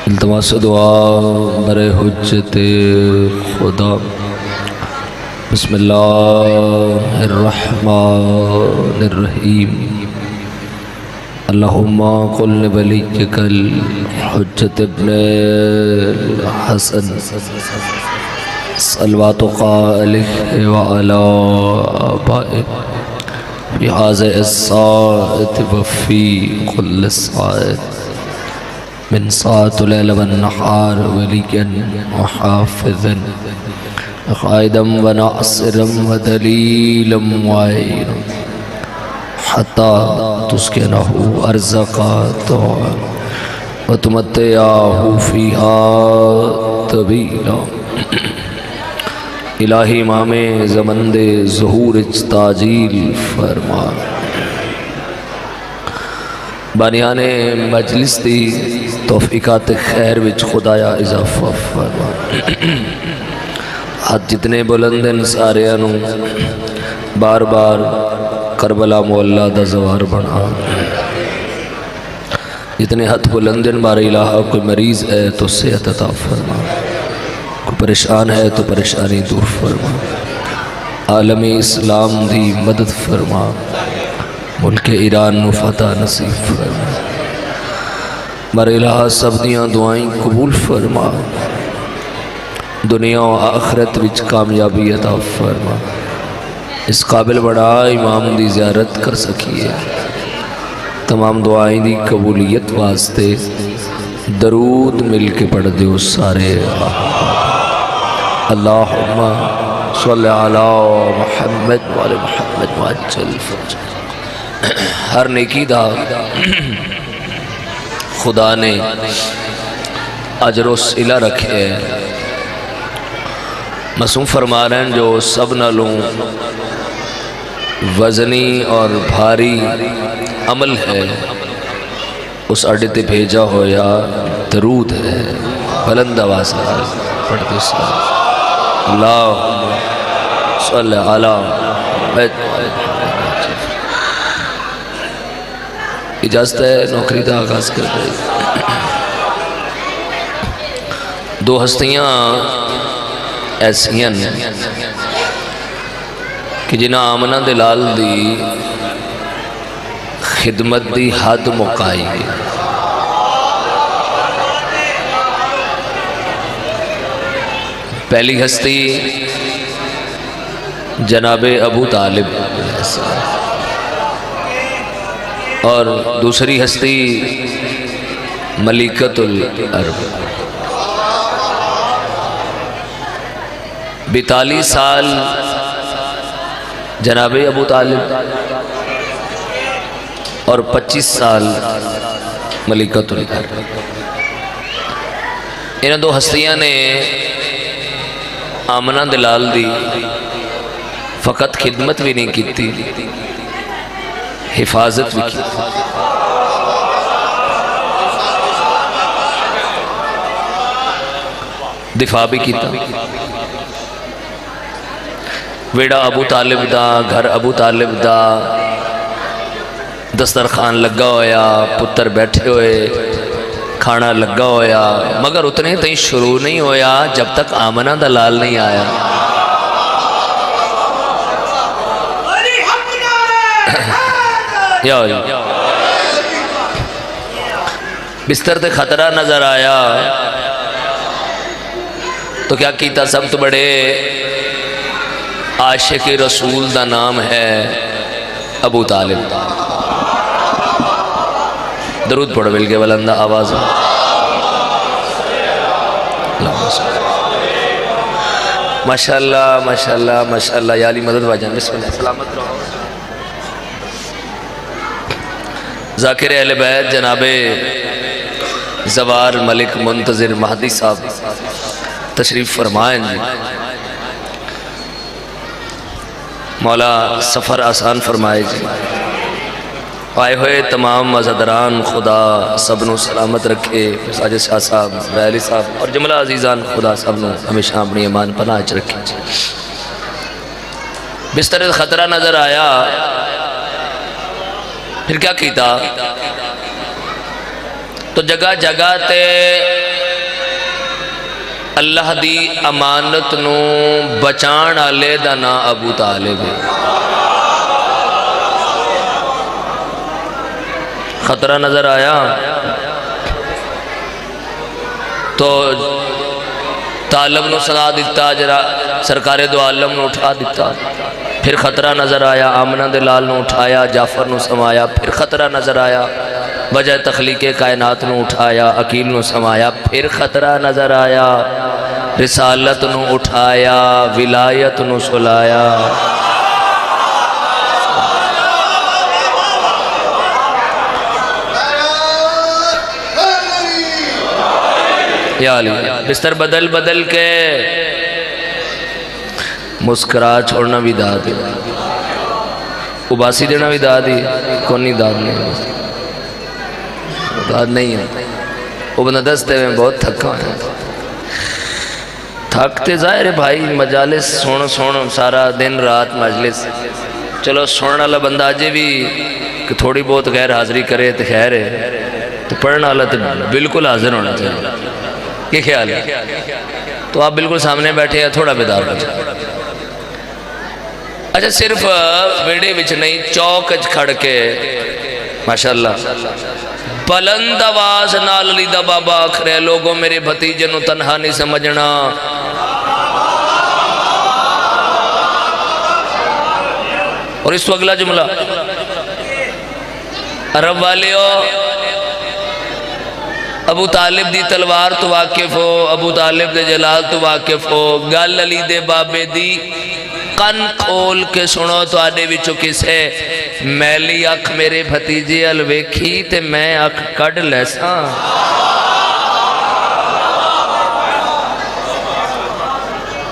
التماس دعا بر حجت خدا بسم اللہ الرحمن الرحیم اللہم قل لولیک الحجت ابن الحسن صلواتک علیہ وعلا آبائے فی هذه الساعة وفی كل ساعة من ساعة الليل والنهار وليا وحافظا قائدا وناصرا ودليلا معينا حتى تسكنه أرزقا طوعا وتمتعه فيها طويلا الہی امام زمن دے ظہور تاجیل فرما بانیان مجلس دی توفیقات خیر وچ خدایا اضافہ فرما ہاتھ جتنے بلند ہیں سارے انو بار بار کربلا مولا دا زوار بنا جتنے ہاتھ بلند ہیں بار الہا کوئی مریض ہے تو صحت عطا فرما کوئی پریشان ہے تو پریشانی دور فرما عالم اسلام دی مدد فرما ملک ایران نو فتح نصیب فرما بر الہ سب دیاں دعائیں قبول فرما دنیا و آخرت وچ کامیابی عطا فرما اس قابل بڑا امام دی زیارت کر سکیے تمام دعائیں دی قبولیت واسطے درود مل کے پڑھ دیو سارے اللہم صلی علی محمد وعلی محمد وعجل فرج ہر نیکی دا خدا نے اجر و صلہ رکھے معصوم فرما رہے ہیں جو سب نالوں وزنی اور بھاری عمل ہے اس اڈے تے بھیجا ہویا درود ہے بلند آواز پڑھتے سارے اللہم صلی علی محمد اجازت ہے نوکری دا آغاز کر دے دو ہستیاں ایسی ہیں کہ جنہاں آمنہ دلال دی خدمت دی حد مکائی گئی پہلی ہستی جناب ابو طالب اور دوسری ہستی ملکۃ العرب 42 سال جناب ابو طالب اور 25 سال ملکۃ العرب انہاں دو ہستیاں نے آمنہ دلال دی فقط خدمت بھی نہیں کیتی حفاظت بھی کی دفاع بھی کیتا ویڑا ابو طالب دا گھر ابو طالب دا دسترخوان لگا ہویا پتر بیٹھے ہوئے کھانا لگا ہویا مگر اتنے تئیں شروع نہیں ہویا جب تک آمنہ دلال نہیں آیا بستر تے خطرہ نظر آیا تو کیا کیتا سب تو بڑے عاشق رسول دا نام ہے ابو طالب درود پڑھ بل کے بلندہ آواز ماشاءاللہ ماشاءاللہ ماشاءاللہ یا علی مدد واجان بسم اللہ سلامت رہو ذاکر اہل بیت جناب زوار ملک منتظر مہدی صاحب تشریف فرمائیں جی مولا سفر آسان فرمائے جی آئے ہوئے تمام عزادران خدا سب نو سلامت رکھے، ساجد شاہ صاحب، ویلی صاحب اور جملہ عزیزان خدا سب نو ہمیشہ اپنی امان پناہ چ رکھے۔ بستر خطرہ نظر آیا، پھر کیا کیتا؟ تو جگہ جگہ تے اللہ دی امانت نو بچان آلے دا نا ابو طالب ہے۔ خطرہ نظر آیا تو طالب نو سنا دیتا، جرا سرکار دو عالم نو اٹھا دیتا۔ پھر خطرہ نظر آیا، آمنہ دلال نو اٹھایا، جعفر نو سمایا۔ پھر خطرہ نظر آیا، وجہ تخلیق کائنات نو اٹھایا، عقیل نو سمایا۔ پھر خطرہ نظر آیا، رسالت نو اٹھایا، ولایت نو سلایا۔ یا علی، بستر بدل بدل کے مسکرا چھوڑنا بھی داد ہے، اباسی دینا بھی داد ہی، کونی داد نہیں، داد نہیں ہے۔ وہ بندہ دستے میں بہت تھکا ہے، تھکتے ظاہر ہے بھائی، مجالس سونا سارا دن رات مجلس، چلو سونا والا بندہ آجے بھی کہ تھوڑی بہت غیر حاضری کرے تو خیر ہے، تو پڑھنا والا تو بالکل حاضر ہونا چاہیے۔ یہ خیال ہے تو آپ بالکل سامنے بیٹھے ہیں، تھوڑا بیدار ہو جائے۔ اچھا صرف ویڑے وچ نہیں، چوک کھڑ کے ماشاءاللہ بلند آواز نال علی دا بابا آکھرے، لوگوں میرے بھتیجے نو تنہا نہیں سمجھنا۔ اور اس تو اگلا جملہ، عرب والیو ابو طالب دی تلوار تو واقف ہو، ابو طالب دے جلال تو واقف ہو، گل علی دے بابے دی کن کھول کے سنو تو آنے بچو کسے میلی اکھ میرے بھتیجے الویکھی تے میں اکھ کڑ لیسا۔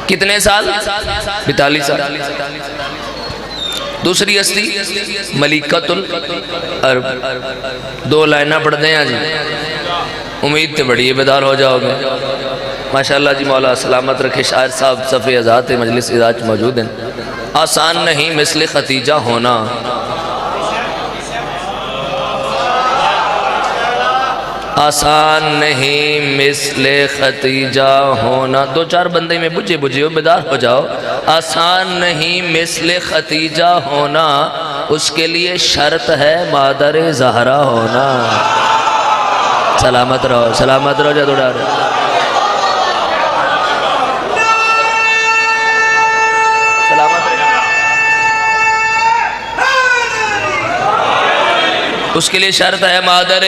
کتنے سال؟ 42 سال۔ دوسری ہستی ملکۃ العرب، 2 لائنہ پڑھ دیں جی، امید تے بڑی ہے بیدار ہو جاؤ گے ماشاءاللہ جی۔ مولا سلامت رکھے، شاعر صاحب صفحہ ذات مجلس اداج موجود ہیں۔ آسان نہیں مثل ختیجہ ہونا، آسان نہیں مثل ختیجہ ہونا۔ 2-4 بندے میں بجھے ہو، بیدار ہو جاؤ۔ آسان نہیں مثل ختیجہ ہونا، اس کے لیے شرط ہے مادر زہرا ہونا۔ سلامت رہو جا دوڑا رہے۔ سلامت رہو، اس کے لیے شرط ہے مادر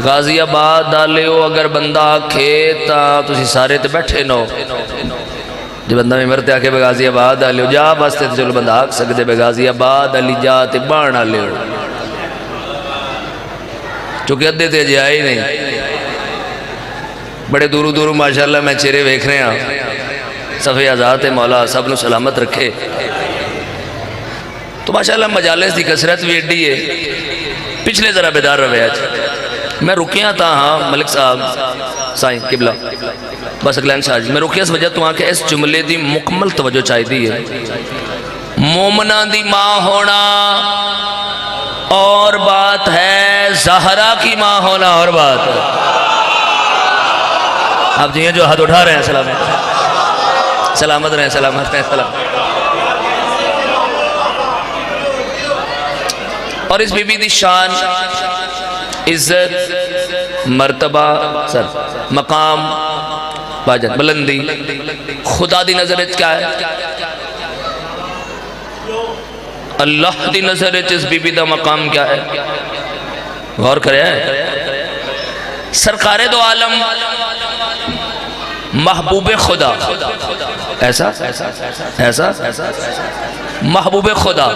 غازی آباد ڈالے ہو۔ اگر بندہ آکھے تا تسی سارے تے بیٹھے نو، جو بندہ میں مرتے آکھے بے غازی آباد ڈالے ہو جا بستے تے چلو بندہ آکھ سکتے بے غازی آباد علی جا تے بان ڈالے ہو، چونکہ ادھے تے جی آئے نہیں۔ بڑے دورو دورو ماشاءاللہ میں چہرے ویکھ رہے ہیں، صفحہ ذات مولا سب نو سلامت رکھے۔ تو ماشاءاللہ مجالس دی کثرت بھی ایڈی ہے، پچھلے ذرا بیدار روے آج میں رکیاں تا ہاں ملک صاحب سائیں قبلہ بس اگلین شاہ جی، میں رکیاں اس وجہ تو آن کہ اس جملے دی مکمل توجہ چاہی دی ہے۔ مومنہ دی ماں ہونا اور بات ہے، زہرا کی ماں ہونا اور بات ہے۔ آپ جی ہیں جو ہاتھ اٹھا رہے ہیں، سلامت رہیں، سلامت رہیں، سلامت۔ اور اس بی بی دی شان، عزت، مرتبہ، مقام، باجت، بلندی خدا دی نظرت کیا ہے؟ اللہ دی نظرت اس بی بی دا مقام کیا ہے؟ غور کرے ہیں سرکار دو عالم محبوب خدا، ایسا محبوب خدا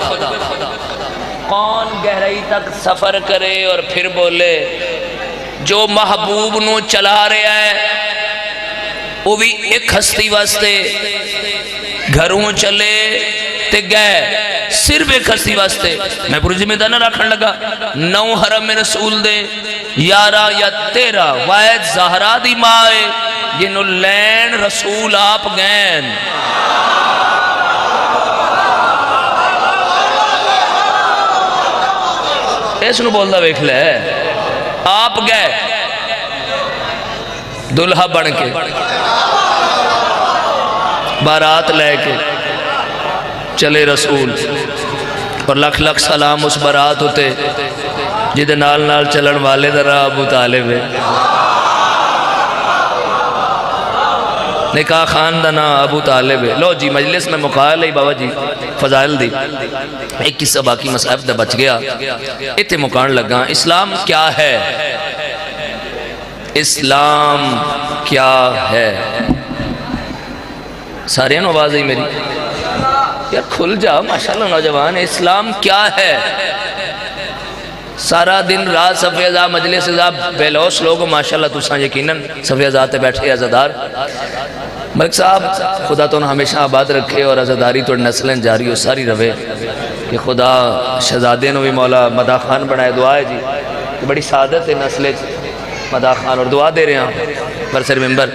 کون گہرائی تک سفر کرے اور پھر بولے جو محبوب نو چلا رہا ہے وہ بھی ایک ہستی واسطے گھروں چلے تے گئے صرف ایک ہستی واسطے میں پوری ذمہ داری رکھن لگا 9 حرم رسول دے 11 یا 13 واحد زہرا دی ماں ہے جنہوں لین رسول آپ گئن اس نو بولدا ویکھ لے آپ گئے دلہا بن کے بارات لے کے چلے رسول اور لکھ لکھ سلام اس بارات ہوتے جدے نال نال چلن والے در ابو طالب ہے نکاح خان دا نا ابو طالب ہے لو جی مجلس میں مقابل ہے بابا جی فضائل دی ایک قصہ باقی مصحف دا بچ گیا اتنے مقان لگا اسلام کیا ہے اسلام کیا ہے سارے ہیں آواز ہے میری یار کھل جا ماشاءاللہ نوجوان اسلام کیا ہے سارا دن رات صفحہ ازا مجلس ازا بیلوس لوگوں ماشاءاللہ تُساں یقیناً صفحہ ازا تے بیٹھے عزادار ملک صاحب خدا تو ہمیشہ آباد رکھے اور عزاداری تو نسلیں جاری ہو ساری روے کہ خدا شہزادے نو بھی مولا مداح خان بنائے دعا ہے جی کہ بڑی سعادت ہے نسل مداح خان اور دعا دے رہے ہیں برسر ممبر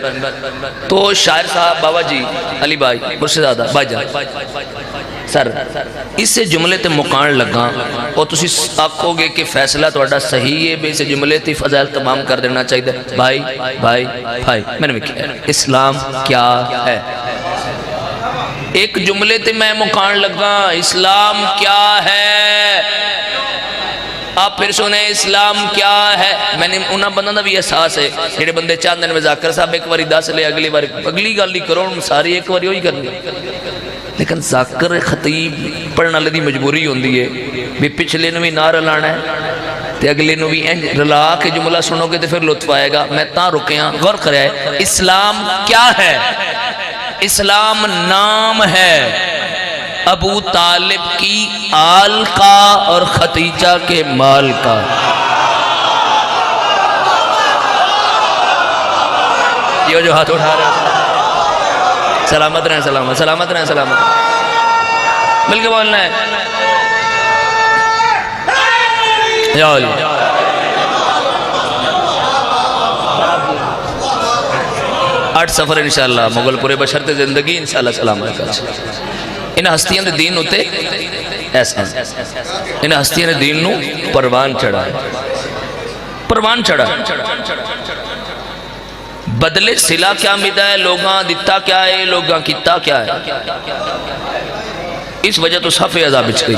تو شاعر صاحب بابا جی علی بھائی مرشدزادہ بھائی جان سر اس سے جملے تے مقان لگا اور تسی آکھو گے کہ فیصلہ تو اڈا صحیح ہے بے اسے جملے تے فضائل تمام کر دینا چاہیے بھائی بھائی بھائی میں نے بھی کیا اسلام کیا ہے ایک جملے تے میں مقان لگا اسلام کیا ہے آپ پھر سنیں اسلام کیا ہے میں نے انہاں بندہ بھی احساس ہے جڑے بندے چاندن میں ذاکر صاحب ایک باری 10 لے اگلی گالی کرو ساری ایک باری ہوئی کرنی لیکن ذاکر خطیب پڑھنا لدی مجبوری ہوندی ہے بھی پچھلے نو بھی نہ رلانا ہے تے اگلے نو بھی رلا کے جملہ سنو گے تے پھر لطف آئے گا میں تاں رکیاں غور کرے اسلام کیا ہے اسلام نام ہے ابو طالب کی آل کا اور ختیجہ کے مال کا یہ جو ہاتھ اٹھا رہے ہیں سلامت رہیں سلامت سلامت رہیں سلامت مل کے بولنا ہے یا علی 8 سفر انشاءاللہ مغل پورے بشرت زندگی انشاءاللہ سلامت کا انہاں ہستیاں دے دین ہوتے ایسا انہاں ہستیاں دے دین نو پروان چڑھا پروان چڑھا بدلے سلا کیا مدہ ہے لوگاں دیتا کیا ہے لوگاں کیتا کیا ہے اس وجہ تو صفحہ ازا بچ گئی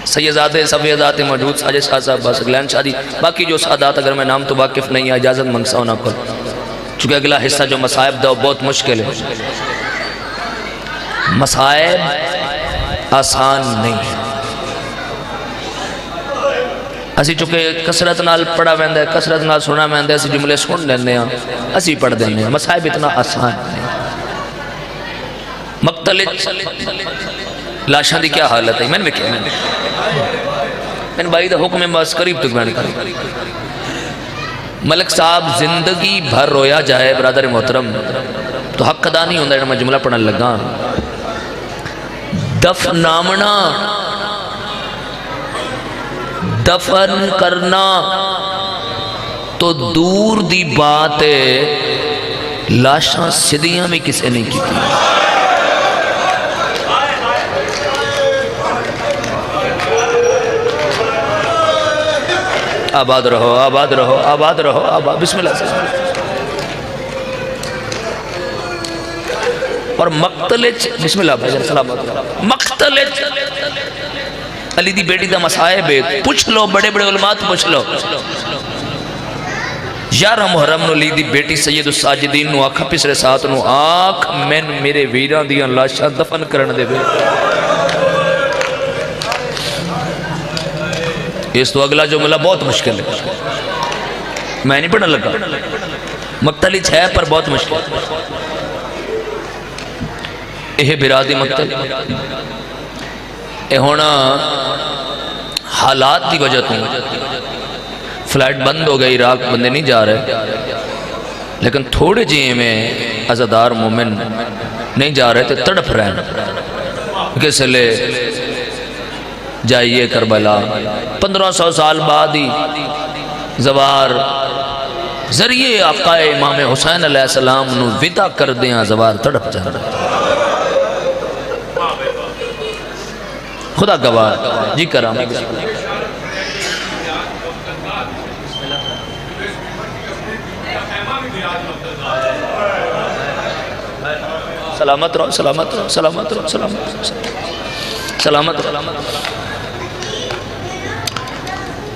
سیدزادے صفحہ ازا تے موجود ساجد شاہ صاحب باس اگلین شادی باقی جو سادات اگر میں نام تو واقف نہیں ہے اجازت منگسا ہونا کر چونکہ اگلا حصہ جو مصائب دا بہت مشکل ہے مصائب آسان نہیں ہے اسی چونکہ کسرت نال پڑھا ویندہ ہے کسرت نال سنا ویندہ ہے اسی جملے سن لیندے ہیں اسی پڑھ دیندے ہیں مصائب اتنا آسان نہیں مقتلج لاشاں دی کیا حالت ہے میں نے کیا میں نے بھائی دا حکم بس قریب تک بیان کر ملک صاحب زندگی بھر رویا جائے برادر محترم تو حق ادا نہیں ہوندہ میں جملہ پڑھنے لگا دفنامنا دفن کرنا تو دور دی بات ہے لاشاں صدیاں میں کسے نہیں کی تھی آباد رہو آباد رہو آباد رہو آباد بسم اللہ سے اور مقتلج بسم اللہ بھائی سلامت مقتلج علی دی بیٹی دا مسائب ہے پوچھ لو بڑے بڑے علماء پوچھ لو یارہ محرم نو لی دی بیٹی سید الساجدین نو آکھا پسرے ساتھ نو آکھ میں میرے ویران دیاں لاشاں دفن کرن دے بے اس تو اگلا جملہ بہت مشکل ہے میں نہیں پڑھنے لگا مقتلج ہے پر بہت مشکل اے برادی مقتلج اے ہونا حالات دی وجہ تو فلائٹ بند ہو گئی عراق بندے نہیں جا رہے لیکن تھوڑے جی میں عزادار مومن نہیں جا رہے تھے تڑپ رہے ہیں کس لے جائیے کربلا 1500 سال بعد ہی زوار ذریعے آقا امام حسین علیہ السلام نو ودا کر دیاں زوار تڑپ جا رہا خدا گواہ جی کرام سلامت رہو سلامت رہو سلامت رہو سلامت رہو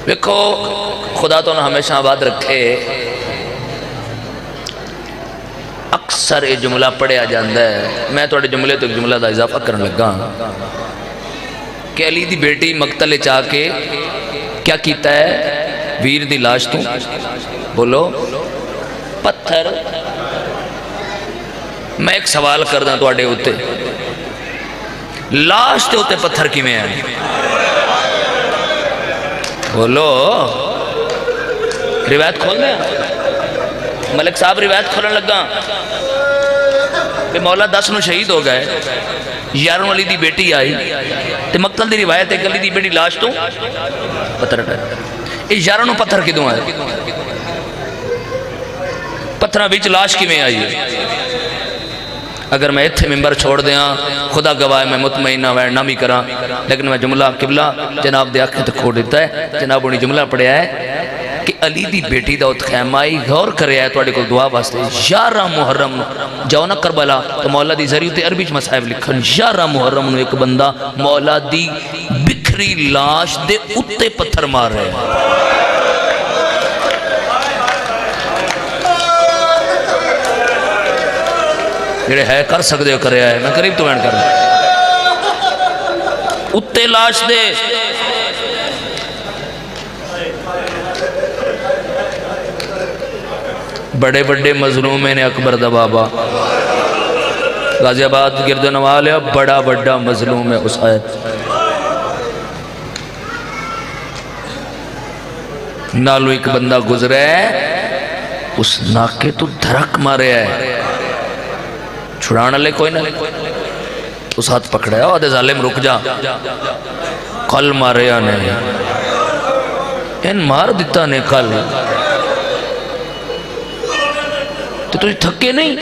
ویکھو خدا تو نے ہمیشہ آباد رکھے اکثر یہ جملہ پڑھیا جاندہ ہے میں توڑے جملے تو ایک جملہ دا اضافہ کرنے لگا کہ علی دی بیٹی مقتل چاہ کے کیا کیتا ہے ویر دی لاش تو بولو پتھر میں ایک سوال کردہ تو آڑے ہوتے لاش تے ہوتے پتھر کی میں آئے بولو روایت کھول دیں ملک صاحب روایت کھولن لگا کہ مولا 10 نو شہید ہو گئے 11 علی دی بیٹی آئی تے مقتل دی روایت ہے کہ علی دی بیٹی لاش تو پتھر اٹھائے 11 نو پتھر کی دوں آئے پتھرہ بیچ لاش کی میں آئی اگر میں اتھے ممبر چھوڑ دیاں خدا گواہ میں مطمئنہ ویر نامی کراں لیکن میں جملہ قبلہ جناب دے آنکھیں تک کھوڑ دیتا ہے جناب انہی جملہ پڑھیا ہے کہ علی دی بیٹی دا اتخیمائی غور کریا ہے تو آڑے کو دعا باستے 11 محرم جاؤ نا کربلا تو مولا دی ذریعہ عربی چ مسائب لکھن 11 محرم ایک بندہ مولا دی بکھری لاش دے اتے پتھر مار رہے ہیں جڑے ہے کر سکتے ہو کرے آئے میں قریب تو اینڈ کر اتے لاش دے بڑے بڑے مظلوم نے اکبر دا بابا غازی آباد گرد نوال ہے بڑا بڑا مظلوم ہے اس آیت نالو ایک بندہ گزرے اس ناکے تو دھرک مارے ہے چھڑانا لے کوئی نہ اس ہاتھ پکڑا ہے آدھے ظالم رک جا کل مارے آنے ان مار دیتا نے کل تو تجھے تھکے نہیں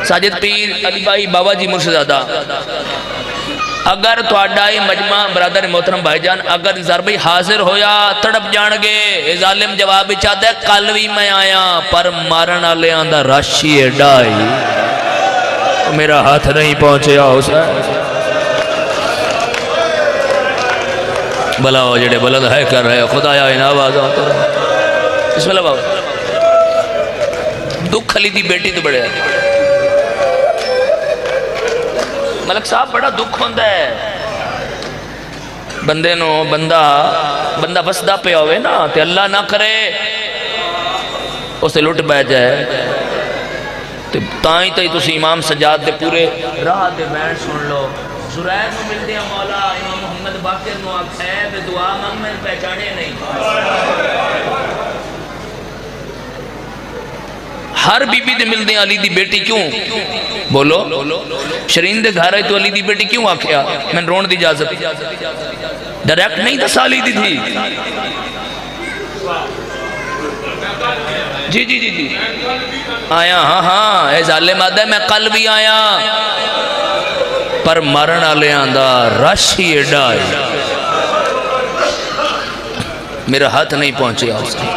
ساجد پیر علی بھائی بابا جی مرشدزادہ اگر تو آڈائی مجمع برادر محترم بھائی جان اگر ضربی حاضر ہویا تڑپ جان گے ظالم جوابی چاہتا ہے کلوی میں آیا پر مارنا لے آندہ راشی ڈائی میرا ہاتھ نہیں پہنچے اسے بلا ہو جڑے بلند ہے کر رہے خدا یا ان آواز آتا رہا بسم اللہ بابا دکھ علی دی بیٹی تو بڑے ہے ملک صاحب بڑا دکھ ہوندہ ہے بندے نو بندہ وسدہ پہ ہوئے نا تے اللہ نہ کرے اسے لٹ بیٹھ جائے تے تائیں تسی امام سجاد دے پورے راہ دے بیٹھ سن لو زرائد میں ملتے ہیں مولا امام محمد باقر نو آخیب دعا مانگ میں پہچانے نہیں ہر بی بی دے ملتے ہیں علی دی بیٹی کیوں بولو شرین دے گھر ہے تو علی دی بیٹی کیوں آکھیا میں رون دی اجازت ڈائریکٹ نہیں دسا لی دی تھی جی جی جی جی آیا ہاں اے ظالم آدھا میں کل بھی آیا پر مرنا لے آندہ راشی ڈائی میرا ہاتھ نہیں پہنچے اس کی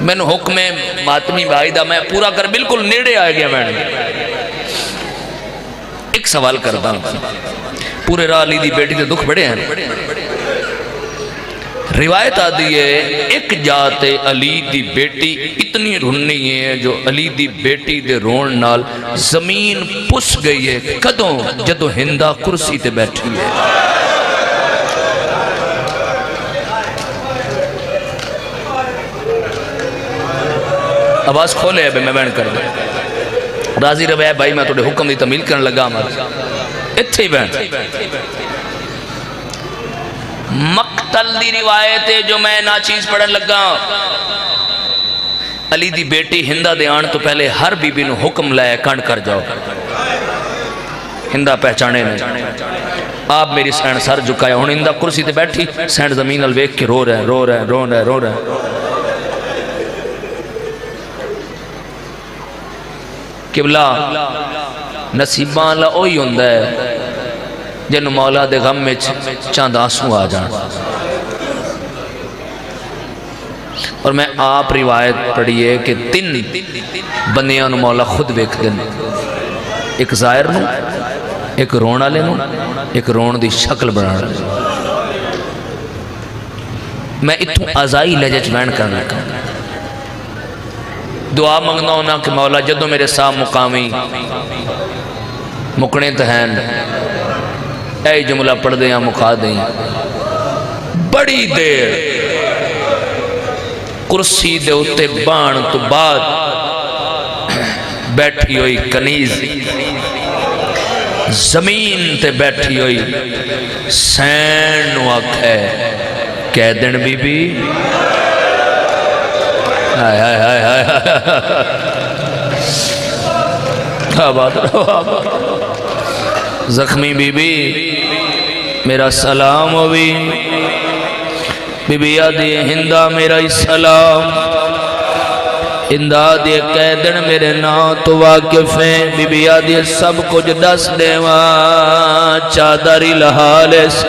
میں نے حکم ماتمی بھائی دا میں پورا کر بالکل نیڑے آئے گیا میں نے ایک سوال کرتا ہوں پورے راہ علی دی بیٹی دے دکھ بڑے ہیں روایت آدھی ہے ایک جاتے علی دی بیٹی اتنی رونی ہے جو علی دی بیٹی دے رون نال زمین پس گئی ہے کدوں جدو ہندہ کرسی تے بیٹھی ہے آواز کھولے ہے میں بین کر دیں راضی روایت بھائی میں توڑے حکم دی تمیل کرنے لگا ہمارا اتھے ہی بین مقتل دی روایت جو میں نا چیز پڑھن لگا علی دی بیٹی ہندہ دے آن تو پہلے ہر بی بی نو حکم لائے کنڈ کر جاؤ. ہندہ پہچانے نے آپ میری سین سر جھکایا. ہن ہندہ کرسی تے بیٹھی سین زمین ال ویکھ کے رو رہے ہیں. قبلہ نصیباں اللہ اوہی ہوندہ ہے جنہوں مولا دے غم میں چاند آنسو آ جان. اور میں آپ روایت پڑھی ہے کہ 3 بندیاں نو مولا خود ویکھ دن. ایک ظاہر نو، ایک رون والے نو، ایک رون دی شکل بنا لے. میں اتھوں ازائی لہجے چ بیان کرنا دعا منگنا ہونا کہ مولا جدو میرے ساتھ مقامی مکنے تہین اے جملہ پڑھ دیں مکا دیں. بڑی دیر کرسی دے اتے بان تو بعد بیٹھی ہوئی کنیز زمین تے بیٹھی ہوئی سین نو آکھے کہہ دن بی بی ہائے ہائے ہائے ہائے آباد رہو. زخمی بی بی میرا سلام ہوئی. بی بی آدھی ہندہ میرا سلام. ہندہ آدھی قیدن میرے نا تو واقف ہیں. بی بی آدھی سب کچھ دس دیواں چادری لحالے سے.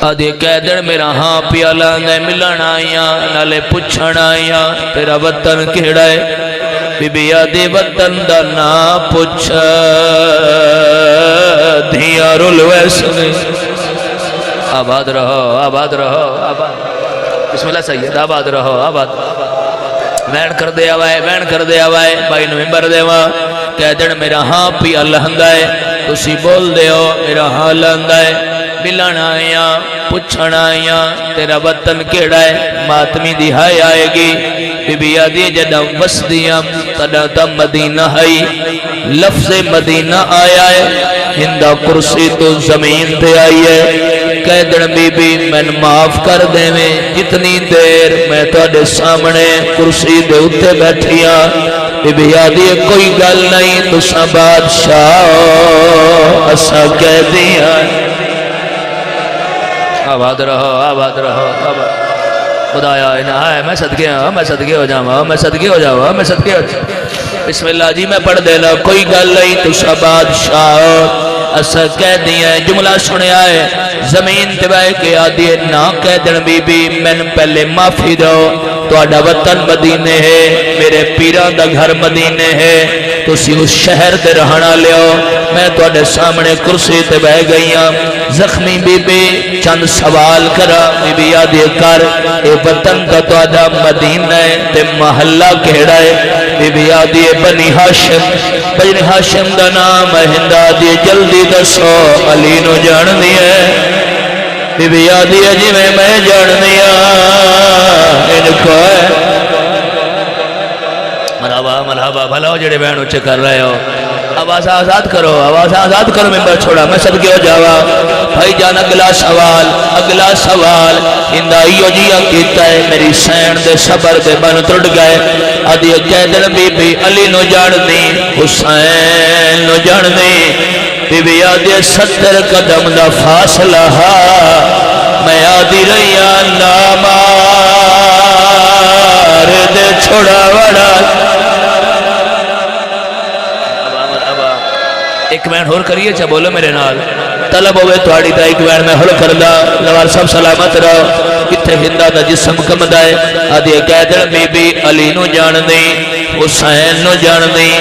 آدھی قیدن میرا ہاں پیالہ نے ملن آئیاں نالے پچھن آئیاں تیرا وطن کیڑا ہے. بی بی آدھی وطن دا نا پچھ دھیاں رول ویسے. آباد رہو آباد رہو آباد. بسم اللہ سید آباد رہو آباد. وین کر دے آوائے وین کر دے آوائے بھائی نومبر دے وہاں قیدن میرا ہاں پی اللہ ہندہ ہے. تسی بول دے ہو میرا ہاں لہندہ ہے. ملن آئیاں پچھن آئیاں تیرا وطن کیڑا ہے. ماتمی دی ہائے آئے گی. بی بی آدھی جدہ وسدیاں تدہ تا مدینہ ہائی. لفظ مدینہ آیا ہے. ہندہ کرسی تو زمین تے آئی ہے. قیدن بی بی میں معاف کر دے میں جتنی دیر میں تواڈے سامنے کرسی دے اتے بیٹھیاں. بی بی آدھی کوئی گل نہیں تساں بادشاہ اساں کہہ دیاں. آباد رہو آباد رہو آباد. خدایا ہے میں صدقے ہوں میں صدقے ہو جاؤں میں صدقے ہو جاؤں میں صدقے ہو جاؤں. بسم اللہ جی میں پڑھ دینا کوئی گل نہیں تساں بادشاہ اسا کہہ دیا ہے. جملہ سنیا ہے زمین تبائے کے آدھی نا کہہ دن بی بی میں پہلے معافی دو. تواڈا وطن مدینے ہے میرے پیران دا گھر مدینے ہے. تسی اس شہر دے رہنا لیو. میں تواڈے سامنے کرسی تے بہ گئیاں. زخمی بی بی چند سوال کرا. بی بی آدھی کر اے وطن دا تواڈا مدینہ ہے تے محلہ کیڑا ہے. بی بی آدھی بنی ہاشم. بنی ہاشم دا نام ہے. ہندہ آدھی جلدی دسو علی نو جان دیا. بی بی آدھی جی میں جان دیا ان کو ہے. مرحبا مرحبا بھلا ہو جڑے بہن اچھے کر رہے ہو. آواز آزاد کرو آواز آزاد کرو. ممبر چھوڑا میں صدقے ہو جاوا. بھائی جان اگلا سوال ہندہ ایو جیا کیتا ہے. میری سین دے صبر دے بن ترڑ گئے. آدھی قیدن بی بی علی نو جان دی حسین نو جان دی. بی بی آدھی 70 قدم دا فاصلہ میں آدھی رہیا نامار دے چھوڑا وڑا. ایک مین ہور کریے چاہ بولو میرے نال طلب ہوئے توڑی دا ایک مین میں ہور کردہ. نوار سب سلامت رہو. کتے ہندہ دا جسم کم دائے. آدھی قیدن بی بی علی نو جان دی حسین نو جان دی.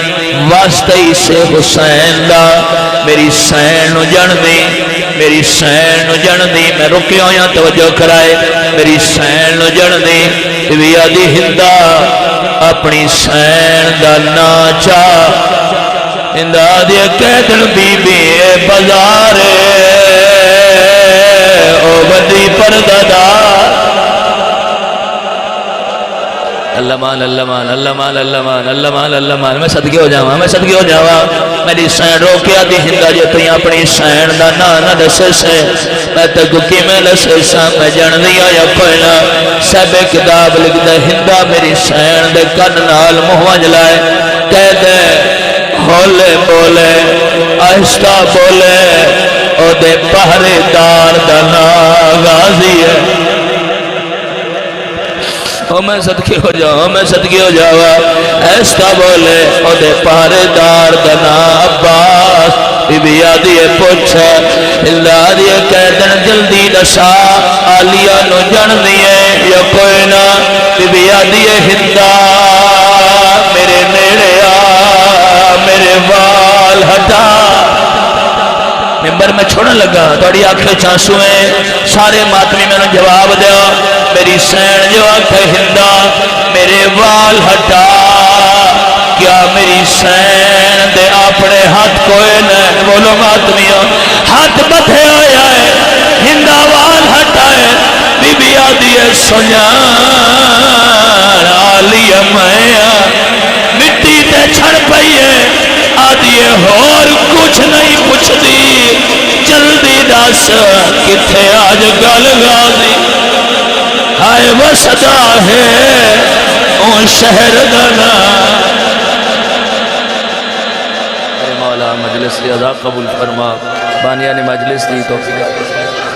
واسطہ سے حسین دا میری سین نو جان دی میری سین نو جان دی. میں رکے ہویا توجہ کرائے. میری سین نو جان دی. بی آدھی ہندہ اپنی سین دا ناچا. ہندہ آدھی قیدن بی بی بازارے او بدی پرددار. اللہ مان اللہ مان اللہ مان اللہ مان اللہ مان اللہ مان. میں صدقے ہو جاواں میں صدقے ہو جاواں میری سین روکیا دی ہندا جو تھی اپنی سین دا نا نہ دسے سے میں تکو کی میں دسے سا میں جان دیا یا کوئی نہ سب کتاب لکھ دے ہندا میری سین دے کن نال مہوج لائے کہہ دے ہولے بولے آہستہ بولے او دے پہرے دار دنا غازی ہے او میں صدقی ہو جاؤں میں صدقی ہو جاؤں ایسا بولے او دے پہرے دار دنا عباس بی بی آدھیے پوچھے اللہ دیئے کہہ دن جلدی دسا آلیہ نو جن دیئے یا کوئی نہ بی بی آدھیے ہندہ میرے نیڑے آ میرے وال ہٹا ممبر میں چھوڑنے لگا توڑی آنکھیں چانسویں سارے ماتمی میں نے جواب دیا میری سین جو آنکھیں ہندہ میرے وال ہٹا کیا میری سین دے اپنے ہاتھ کوئی نہیں بولو ماتمیوں ہاتھ بدھے آیا ہے ہندہ وال ہٹائے بی بی آدھی ہے سنیان آلی امائیاں مٹی تے چھڑ پئیے آدھیے اور کچھ نہیں پوچھ دی جلدی دس کتھے آج گل غازی ہائے وسدا ہے اون شہر دنا اے مولا مجلس کی ادا قبول فرما بانیان مجلس دی توفیق